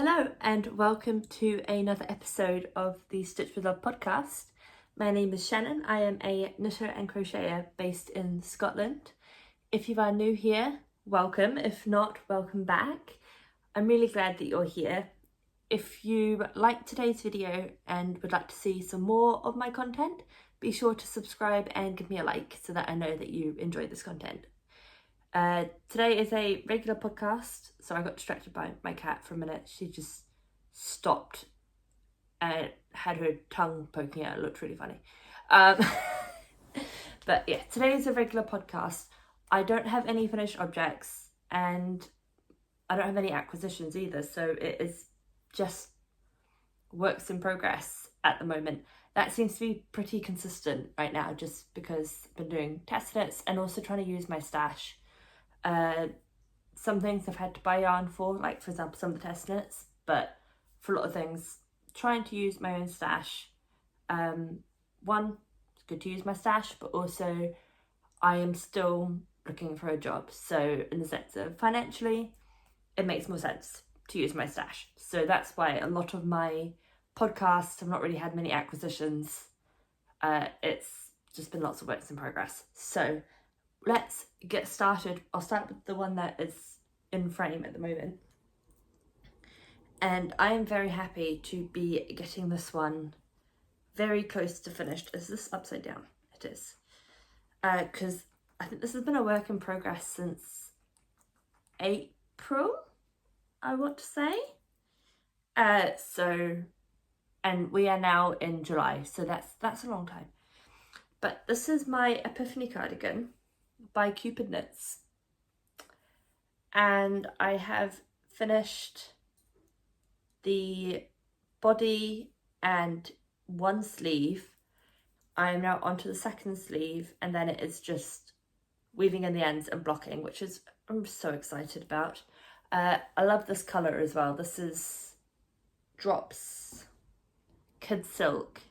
Hello and welcome to another episode of the Stitch with Love podcast. My name is Shannon. I am a knitter and crocheter based in Scotland. If you are new here, welcome. If not, welcome back. I'm really glad that you're here. If you like today's video and would like to see some more of my content, be sure to subscribe and give me a like so that I know that you enjoy this content. Today is a regular podcast, so I got distracted by my cat for a minute. She just stopped and had her tongue poking out. It looked really funny. But yeah, today is a regular podcast. I don't have any finished objects and I don't have any acquisitions either, so it is just works in progress at the moment. That seems to be pretty consistent right now just because I've been doing test knits and also trying to use my stash. Some things I've had to buy yarn for, like for example some of the test knits, but for a lot of things trying to use my own stash. One, it's good to use my stash, but also I am still looking for a job, so in the sense of financially it makes more sense to use my stash. So that's why a lot of my podcasts have not really had many acquisitions. It's just been lots of works in progress. So let's get started. I'll start with the one that is in frame at the moment. And I am very happy to be getting this one very close to finished. Is this upside down? It is. Because I think this has been a work in progress since April, I want to say. And we are now in July, so that's a long time. But this is my Epiphany cardigan by Cupid Knits, and I have finished the body and one sleeve. I am now onto the second sleeve, and then it is just weaving in the ends and blocking, which is I'm so excited about. I love this colour as well. This is Drops Kid Silk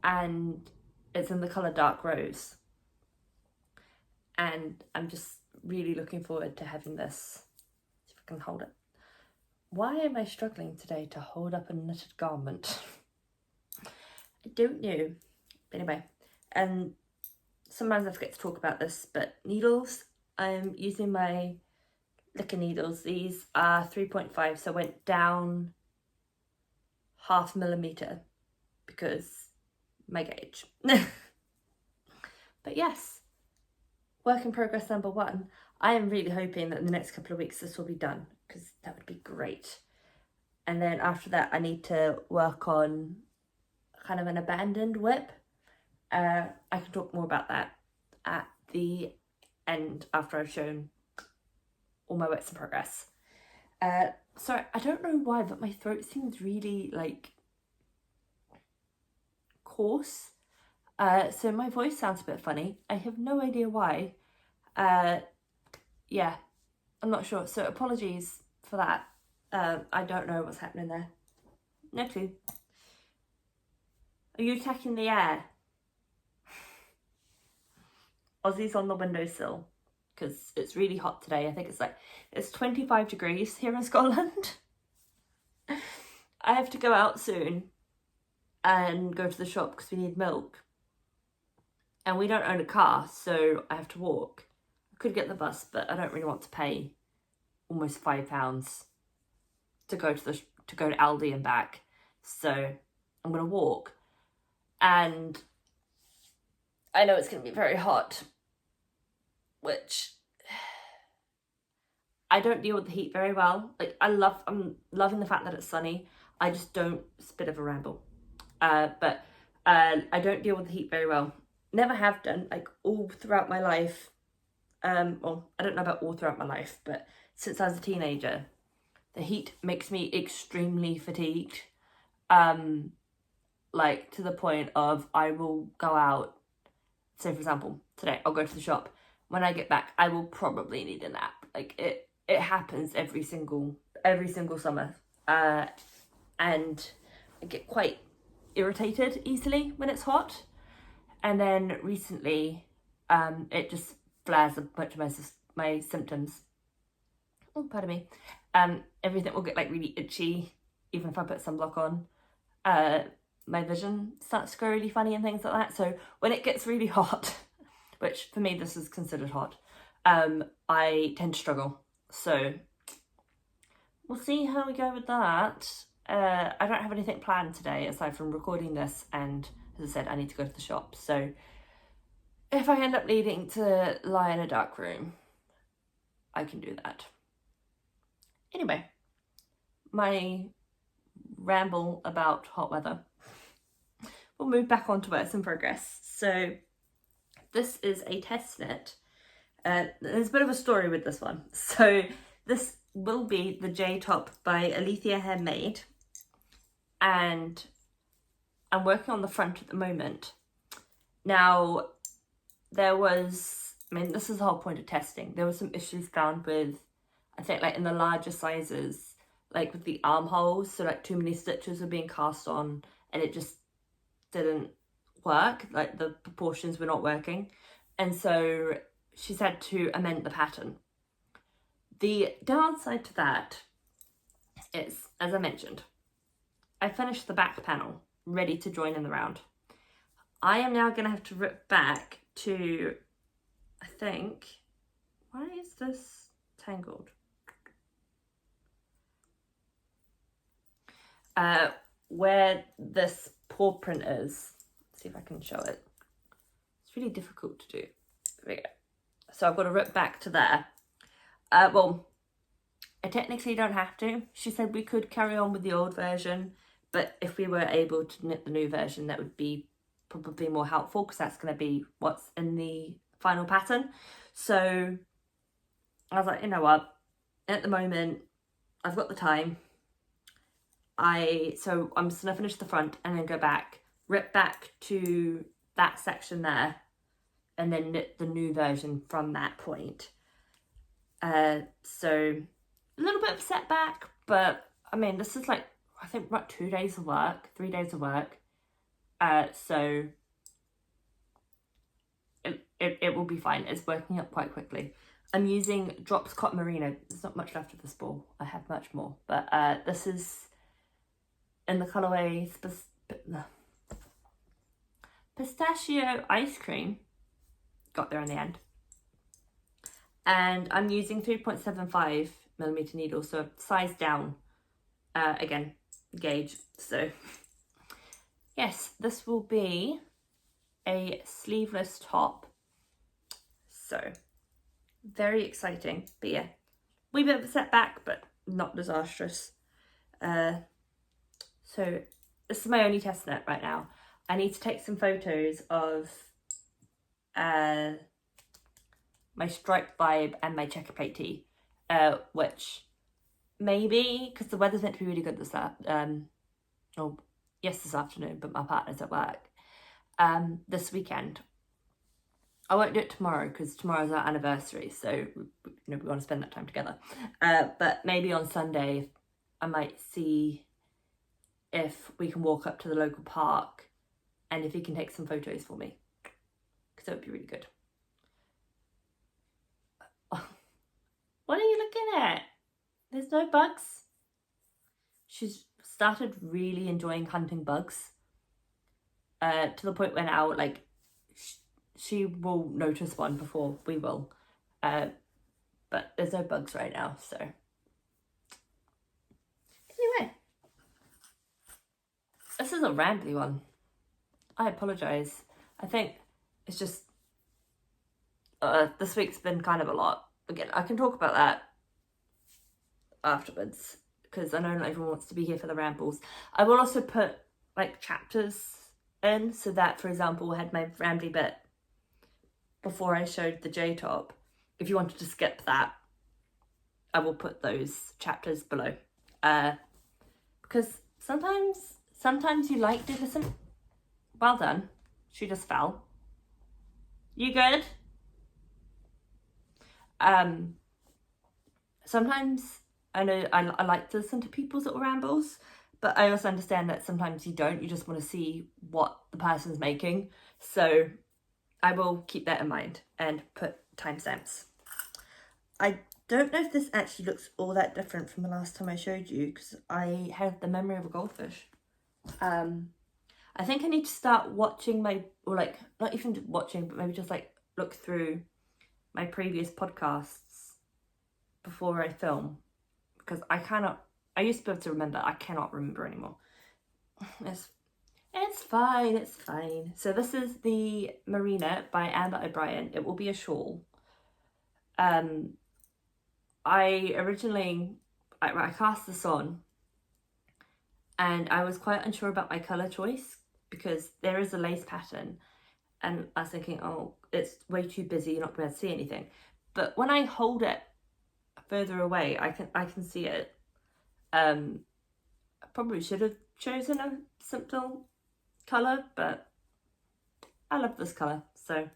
and it's in the colour Dark Rose. And I'm just really looking forward to having this. See if I can hold it. Why am I struggling today to hold up a knitted garment? I don't know. But anyway, and sometimes I forget to talk about this, but needles. I'm using my Licker needles. These are 3.5, so I went down 0.5 millimetre because my gauge. But yes. Work in progress number one. I am really hoping that in the next couple of weeks this will be done, because that would be great. And then after that I need to work on kind of an abandoned whip. I can talk more about that at the end after I've shown all my works in progress. Sorry, I don't know why, but my throat seems really like coarse. So my voice sounds a bit funny. I have no idea why. Yeah, I'm not sure. So apologies for that. I don't know what's happening there. No clue. Are you attacking the air? Aussie's on the windowsill because it's really hot today. I think it's 25 degrees here in Scotland. I have to go out soon and go to the shop because we need milk. And we don't own a car, so I have to walk. I could get the bus, but I don't really want to pay almost £5 to go to Aldi and back. So I'm gonna walk. And I know it's gonna be very hot, which I don't deal with the heat very well. Like I'm loving the fact that it's sunny. I just don't. It's a bit of a ramble. But I don't deal with the heat very well. Never have done, like all throughout my life. Well, I don't know about all throughout my life, but since I was a teenager, the heat makes me extremely fatigued. Like to the point of I will go out, say for example, today I'll go to the shop. When I get back, I will probably need a nap. Like it happens every single summer. And I get quite irritated easily when it's hot. And then recently, it just flares a bunch of my symptoms. Oh, pardon me. everything will get like really itchy, even if I put sunblock on. My vision starts to go really funny and things like that. So when it gets really hot, which for me this is considered hot, I tend to struggle. So we'll see how we go with that. I don't have anything planned today aside from recording this, and as I said, I need to go to the shop. So if I end up needing to lie in a dark room, I can do that. Anyway, my ramble about hot weather. We'll move back on to works in progress. So this is a test knit. There's a bit of a story with this one. So this will be the J top by Alethea Handmade, and I'm working on the front at the moment. Now, this is the whole point of testing. There were some issues found with, I think, like in the larger sizes, like with the armholes, so like too many stitches were being cast on and it just didn't work, like the proportions were not working, and so she said to amend the pattern. The downside to that is, as I mentioned, I finished the back panel ready to join in the round. I am now going to have to rip back to, I think, why is this tangled? Where this paw print is. Let's see if I can show it. It's really difficult to do. There we go. So I've got to rip back to there. Well, I technically don't have to. She said we could carry on with the old version, but if we were able to knit the new version, that would be probably more helpful, because that's going to be what's in the final pattern. So I was like, you know what, at the moment I've got the time. So I'm just gonna finish the front and then go back, rip back to that section there, and then knit the new version from that point. So a little bit of setback, but I mean, this is like, I think about 2 days of work, 3 days of work. So it will be fine. It's working up quite quickly. I'm using Drops Cotton Merino. There's not much left of this ball. I have much more, but this is in the colourway Pistachio Ice Cream. Got there in the end. And I'm using 3.75mm needles, so size down, again, gauge. So yes, this will be a sleeveless top. So very exciting, but yeah, wee bit of a setback, but not disastrous. So this is my only test knit right now. I need to take some photos of my striped vibe and my checker plate tee, which maybe, because the weather's meant to be really good this afternoon, but my partner's at work, this weekend. I won't do it tomorrow because tomorrow's our anniversary, so we want to spend that time together. But maybe on Sunday I might see if we can walk up to the local park and if he can take some photos for me, because that would be really good. What are you looking at? There's no bugs. She's started really enjoying hunting bugs, to the point where now, like, she will notice one before we will, but there's no bugs right now, so anyway, this is a rambly one. I apologise. I think it's just this week's been kind of a lot. Again, I can talk about that afterwards because I know not everyone wants to be here for the rambles. I will also put like chapters in, so that, for example, I had my rambly bit before I showed the J-top. If you wanted to skip that, I will put those chapters below. Because sometimes you like to listen. Well done. She just fell. You good? Sometimes I know I like to listen to people's little rambles, but I also understand that sometimes you don't. You just want to see what the person's making. So I will keep that in mind and put timestamps. I don't know if this actually looks all that different from the last time I showed you, because I have the memory of a goldfish. I think I need to start watching or like, not even watching, but maybe just like look through my previous podcasts before I film, because I used to be able to remember, I cannot remember anymore. It's fine. So this is the Marina by Amber O'Brien. It will be a shawl. I cast this on and I was quite unsure about my colour choice because there is a lace pattern, and I was thinking, oh, it's way too busy, you're not going to see anything. But when I hold it further away, I can see it. I probably should have chosen a simple colour, but I love this colour, so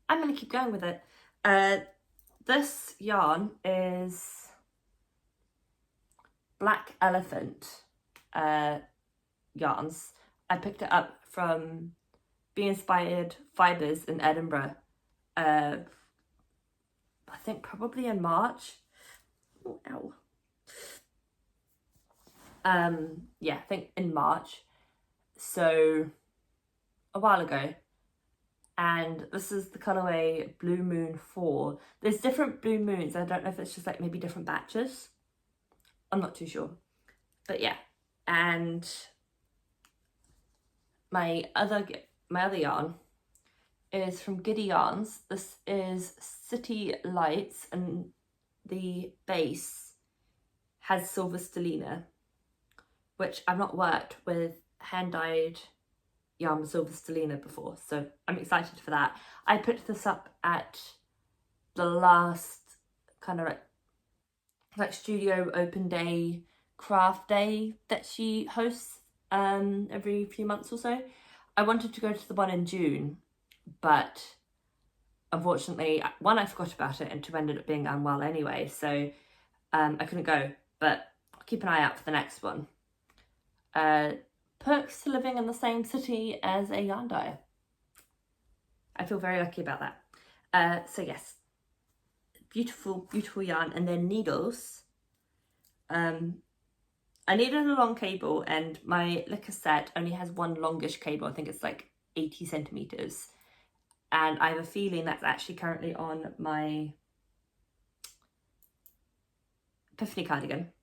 I'm going to keep going with it. This yarn is Black Elephant yarns. I picked it up from Be Inspired Fibres in Edinburgh. I think probably in March. Oh, ow. Yeah, I think in March. So a while ago. And this is the colourway Blue Moon 4. There's different Blue Moons. I don't know if it's just like maybe different batches. I'm not too sure. But yeah. And my other yarn is from Giddy Yarns. This is City Lights, and the base has silver stellina, which I've not worked with hand-dyed yarn with silver stellina before, so I'm excited for that. I picked this up at the last kind of like studio open day, craft day that she hosts every few months or so. I wanted to go to the one in June, but unfortunately, one, I forgot about it, and two, ended up being unwell anyway, so I couldn't go, but I'll keep an eye out for the next one. Perks to living in the same city as a yarn dyer. I feel very lucky about that. So yes, beautiful yarn. And then needles. I needed a long cable, and my Licker set only has one longish cable. I think it's like 80 centimeters, and I have a feeling that's actually currently on my Epiphany cardigan.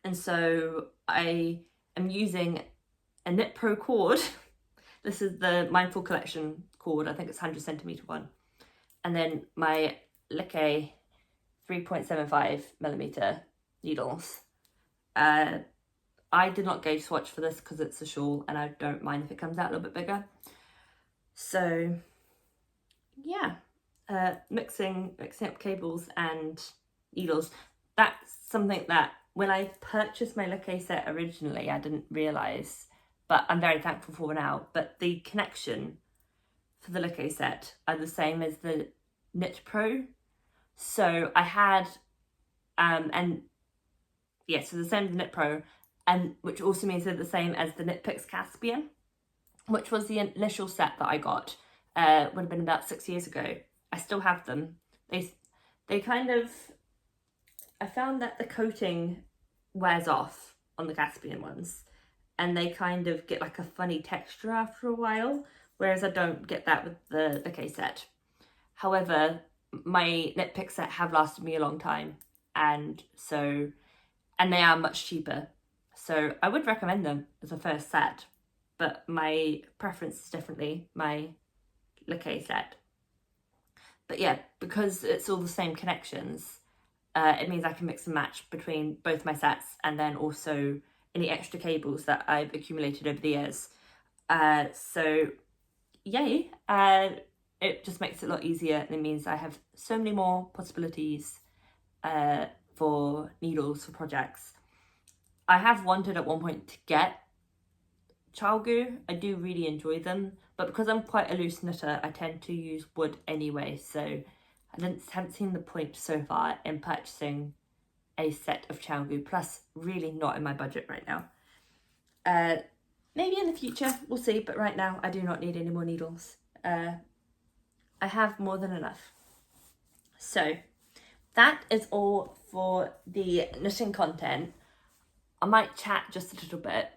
And so I am using a Knit Pro cord. This is the Mindful Collection cord. I think it's 100 centimeter one. And then my Licker 3.75 millimeter needles. I did not gauge swatch for this because it's a shawl, and I don't mind if it comes out a little bit bigger. So yeah, mixing up cables and needles. That's something that when I purchased my Licker set originally, I didn't realise, but I'm very thankful for now. But the connection for the Licker set are the same as the Knit Pro. So I had, so the same as the Knit Pro, and which also means they're the same as the Knit Picks Caspian, which was the initial set that I got. Would have been about 6 years ago. I still have them. They kind of, I found that the coating wears off on the Caspian ones, and they kind of get like a funny texture after a while, whereas I don't get that with the Licker set. However, my Knit Pick set have lasted me a long time, and they are much cheaper. So I would recommend them as a first set, but my preference is definitely my Licker set. But yeah, because it's all the same connections, it means I can mix and match between both my sets, and then also any extra cables that I've accumulated over the years. So yay, it just makes it a lot easier, and it means I have so many more possibilities for needles for projects. I have wanted at one point to get Chalgu. I do really enjoy them, but because I'm quite a loose knitter, I tend to use wood anyway, so I haven't seen the point so far in purchasing a set of Chalgu, plus really not in my budget right now. Maybe in the future, we'll see, but right now I do not need any more needles. I have more than enough. So that is all for the knitting content. I might chat just a little bit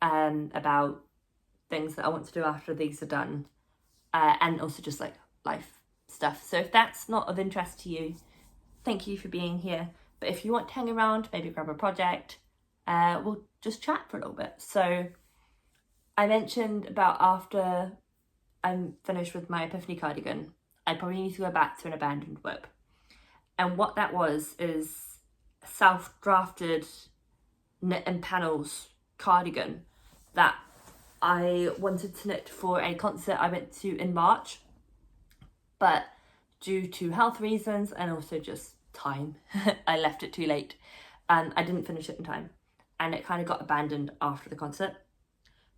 about things that I want to do after these are done, and also just like life stuff. So if that's not of interest to you, thank you for being here. But if you want to hang around, maybe grab a project, we'll just chat for a little bit. So I mentioned about after I'm finished with my Epiphany cardigan, I probably need to go back to an abandoned whip. And what that was is a self-drafted knit and panels cardigan that I wanted to knit for a concert I went to in March, but due to health reasons and also just time, I left it too late and I didn't finish it in time, and it kind of got abandoned after the concert.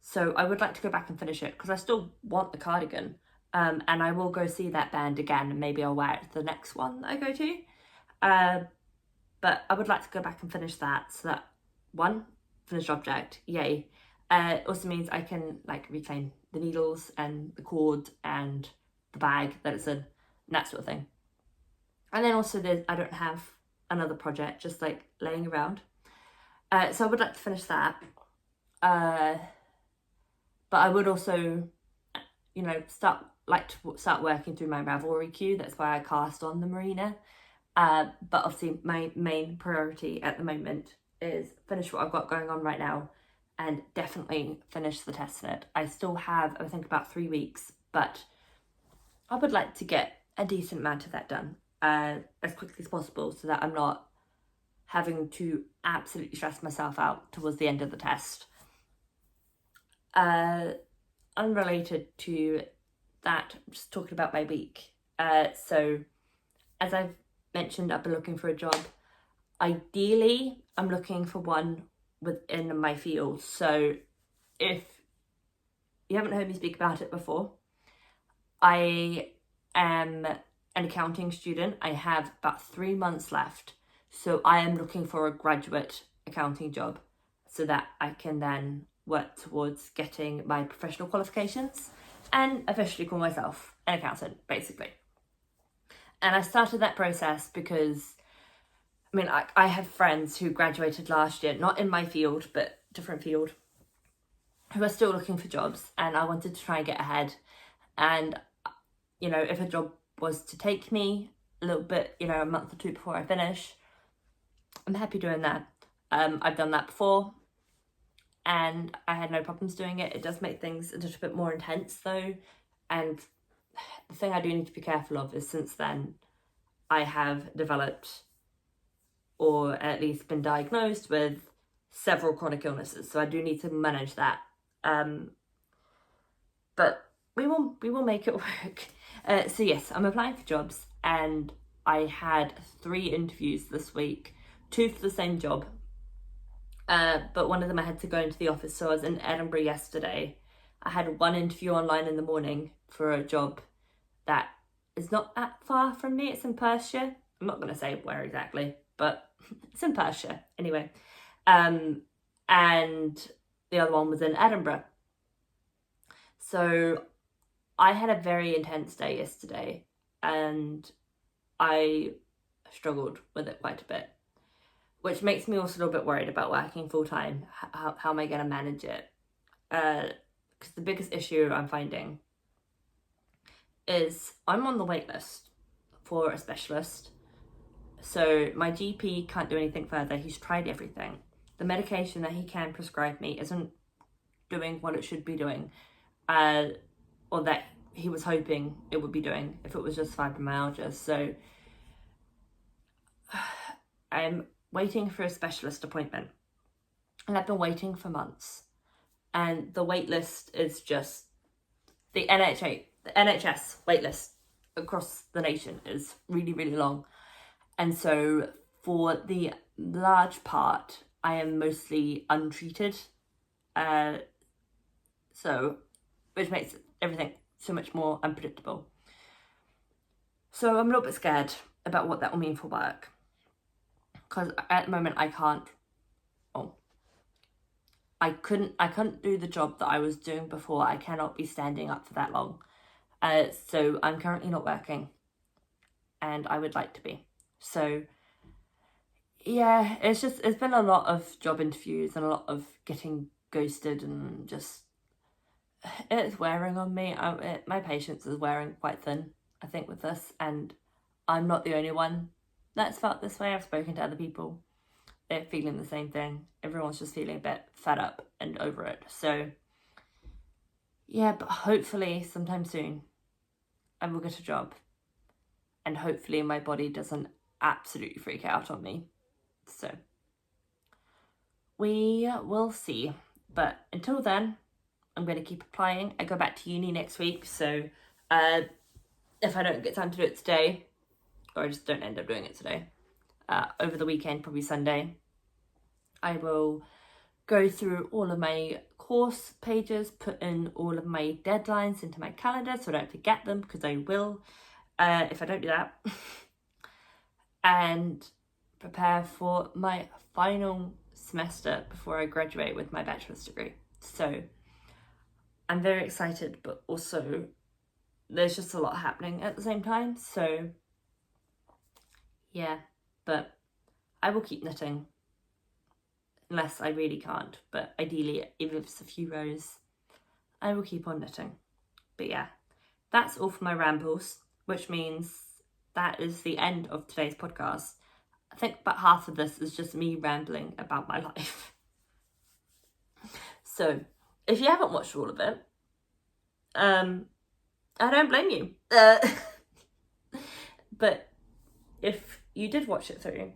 So I would like to go back and finish it because I still want the cardigan, and I will go see that band again, and maybe I'll wear it to the next one that I go to. But I would like to go back and finish that, so that one, finished object, yay. It also means I can like reclaim the needles and the cord and the bag that it's in, and that sort of thing. And then also I don't have another project just like laying around. So I would like to finish that. But I would also, you know, start working through my Ravelry queue. That's why I cast on the Marina. But obviously my main priority at the moment is finish what I've got going on right now and definitely finish the test knit. I still have, I think, about 3 weeks, but I would like to get a decent amount of that done as quickly as possible so that I'm not having to absolutely stress myself out towards the end of the test. Unrelated to that, I'm just talking about my week. So as I've mentioned, I've been looking for a job. Ideally, I'm looking for one within my field. So if you haven't heard me speak about it before, I am an accounting student. I have about 3 months left. So I am looking for a graduate accounting job so that I can then work towards getting my professional qualifications and officially call myself an accountant, basically. And I started that process because, I mean, I have friends who graduated last year, not in my field, but different field, who are still looking for jobs, and I wanted to try and get ahead. And, you know, if a job was to take me a little bit, you know, a month or two before I finish, I'm happy doing that. I've done that before and I had no problems doing it. It does make things a little bit more intense though. And the thing I do need to be careful of is since then I have developed, or at least been diagnosed with, several chronic illnesses. So I do need to manage that. But we will make it work. So yes, I'm applying for jobs and I had 3 interviews this week, 2 for the same job. But one of them I had to go into the office. So I was in Edinburgh yesterday. I had 1 interview online in the morning for a job that is not that far from me. It's in Perthshire. I'm not going to say where exactly, but it's in Perthshire anyway. And the other one was in Edinburgh. So I had a very intense day yesterday and I struggled with it quite a bit, which makes me also a little bit worried about working full time. How am I going to manage it? Because the biggest issue I'm finding is I'm on the wait list for a specialist. So my GP can't do anything further. He's tried everything. The medication that he can prescribe me isn't doing what it should be doing, or that he was hoping it would be doing if it was just fibromyalgia. So I'm waiting for a specialist appointment and I've been waiting for months, and the wait list is just the NHS wait list across the nation is really, really long. And so for the large part, I am mostly untreated. So, which makes everything so much more unpredictable. So I'm a little bit scared about what that will mean for work. Because at the moment I couldn't do the job that I was doing before. I cannot be standing up for that long. So I'm currently not working and I would like to be. So yeah, it's been a lot of job interviews and a lot of getting ghosted, and just, it's wearing on me. My patience is wearing quite thin, I think, with this, and I'm not the only one that's felt this way. I've spoken to other people. They're feeling the same thing. Everyone's just feeling a bit fed up and over it. So yeah, but hopefully sometime soon I will get a job, and hopefully my body doesn't absolutely freak out on me. So we will see. But until then, I'm going to keep applying. I go back to uni next week, so if I don't get time to do it today, or I just don't end up doing it today, over the weekend, probably Sunday, I will go through all of my course pages, put in all of my deadlines into my calendar so I don't forget them, because I will if I don't do that, and prepare for my final semester before I graduate with my bachelor's degree. So I'm very excited, but also there's just a lot happening at the same time. So yeah, but I will keep knitting unless I really can't. But ideally, even if it's a few rows, I will keep on knitting. But yeah, that's all for my rambles, which means that is the end of today's podcast. I think about half of this is just me rambling about my life. So if you haven't watched all of it, I don't blame you. But if you did watch it through,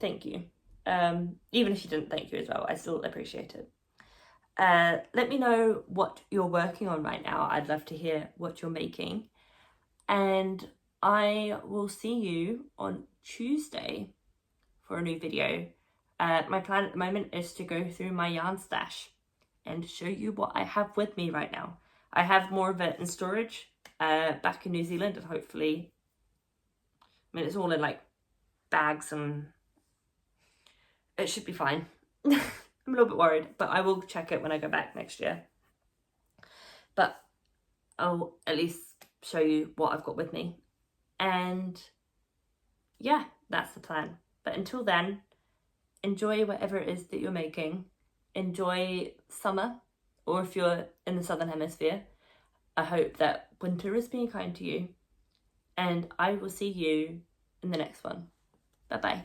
thank you. Even if you didn't, thank you as well. I still appreciate it. Let me know what you're working on right now. I'd love to hear what you're making. And I will see you on Tuesday for a new video. My plan at the moment is to go through my yarn stash and show you what I have with me right now. I have more of it in storage back in New Zealand, and hopefully, I mean, it's all in like bags and it should be fine. I'm a little bit worried, but I will check it when I go back next year. But I'll at least show you what I've got with me. And yeah, that's the plan. But until then, enjoy whatever it is that you're making. Enjoy summer, or if you're in the Southern Hemisphere, I hope that winter is being kind to you. And I will see you in the next one. Bye-bye.